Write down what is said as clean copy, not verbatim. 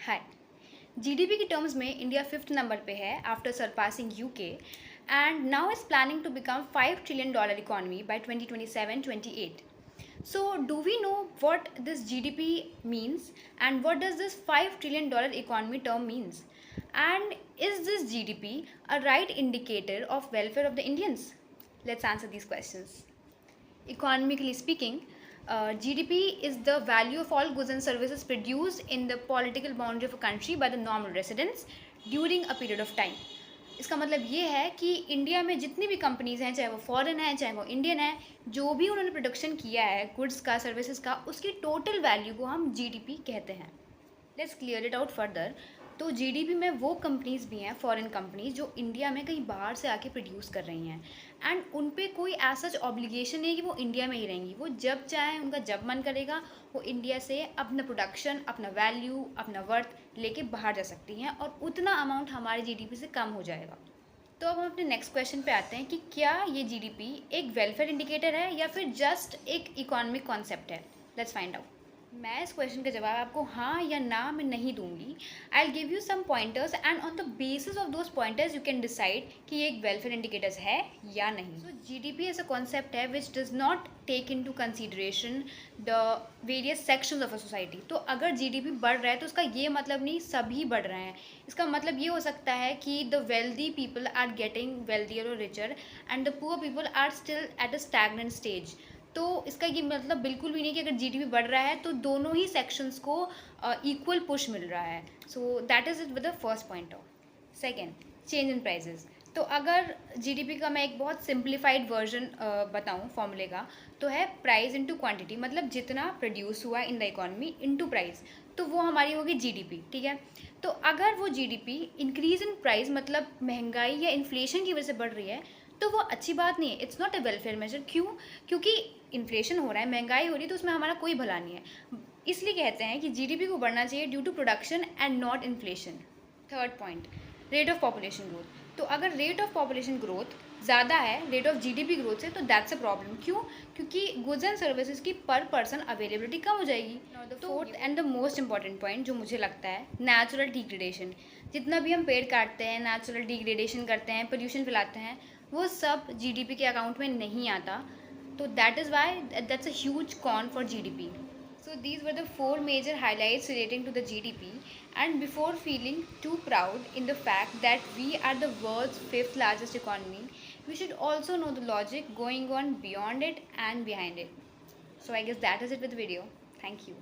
हाय। GDP की terms में India 5th number पे है after surpassing UK and now is planning to become $5 trillion economy by 2027-28. So do we know what this GDP means and what does this $5 trillion economy term means? And is this GDP a right indicator of welfare of the Indians? Let's answer these questions. Economically speaking, GDP is the value of all goods and services produced in the political boundary of a country by the normal residents during a period of time. इसका मतलब ये है कि India में जितनी भी companies हैं, चाहे वो फॉरेन है चाहे वो इंडियन है, जो भी उन्होंने प्रोडक्शन किया है गुड्स का, सर्विसेज का, उसकी टोटल वैल्यू को हम जीडीपी कहते हैं. Let's clear it out further. तो जीडीपी में वो कंपनीज भी हैं, फॉरेन कंपनीज, जो इंडिया में कहीं बाहर से आके प्रोड्यूस कर रही हैं एंड उन पे कोई ऐसा ऑब्लिगेशन नहीं है कि वो इंडिया में ही रहेंगी. वो जब चाहे, उनका जब मन करेगा, वो इंडिया से अपना प्रोडक्शन, अपना वैल्यू, अपना वर्थ लेके बाहर जा सकती हैं और उतना अमाउंट हमारे जीडीपी से कम हो जाएगा. तो अब हम अपने नेक्स्ट क्वेश्चन पे आते हैं कि क्या ये जीडीपी एक वेलफेयर इंडिकेटर है या फिर जस्ट एक इकोनॉमिक कॉन्सेप्ट है. Let's find out. मैं इस क्वेश्चन का जवाब आपको हाँ या ना में नहीं दूंगी. I will give you some pointers and on the basis of those pointers you can decide कि ये एक वेलफेयर इंडिकेटर्स है या नहीं. सो जीडीपी ऐसा कॉन्सेप्ट है which does not take into consideration the various sections of a society. तो अगर जीडीपी बढ़ रहा है तो उसका ये मतलब नहीं सभी बढ़ रहे हैं. इसका मतलब ये हो सकता है कि the wealthy people are getting wealthier और richer and the poor people are still at a stagnant stage. तो इसका ये मतलब बिल्कुल भी नहीं कि अगर जीडीपी बढ़ रहा है तो दोनों ही सेक्शंस को इक्वल पुश मिल रहा है. So that is it with the first point. Second, change in prices. तो अगर जीडीपी का मैं एक बहुत सिंप्लीफाइड वर्जन बताऊं फॉर्मूले का, तो है प्राइस इनटू क्वांटिटी. मतलब जितना प्रोड्यूस हुआ in the economy into price, तो वो हमारी होगी जीडीपी. ठीक है. तो अगर वो जीडीपी इंक्रीज इन प्राइस मतलब महंगाई या इन्फ्लेशन की वजह से बढ़ रही है, तो वो अच्छी बात नहीं है. It's not a welfare measure. क्यों? क्योंकि इन्फ्लेशन हो रहा है, महंगाई हो रही है, तो उसमें हमारा कोई भला नहीं है. इसलिए कहते हैं कि जीडीपी को बढ़ना चाहिए due to production and not inflation. Third point, rate of population growth. तो अगर रेट ऑफ पॉपुलेशन ग्रोथ ज़्यादा है रेट ऑफ जीडीपी ग्रोथ से, तो दैट्स अ प्रॉब्लम. क्यों? क्योंकि गुड्स एंड सर्विसेज की पर पर्सन अवेलेबिलिटी कम हो जाएगी. The fourth and the most important point जो मुझे लगता है, नेचुरल डिग्रेडेशन. जितना भी हम पेड़ काटते हैं, नेचुरल डिग्रेडेशन करते हैं, पोल्यूशन फैलाते हैं, वो सब जीडीपी के अकाउंट में नहीं आता. तो that is why that's a huge con for GDP. So these were the 4 major highlights relating to the GDP, and before feeling too proud in the fact that we are the world's 5th largest economy, we should also know the logic going on beyond it and behind it. So I guess that is it with the video. Thank you.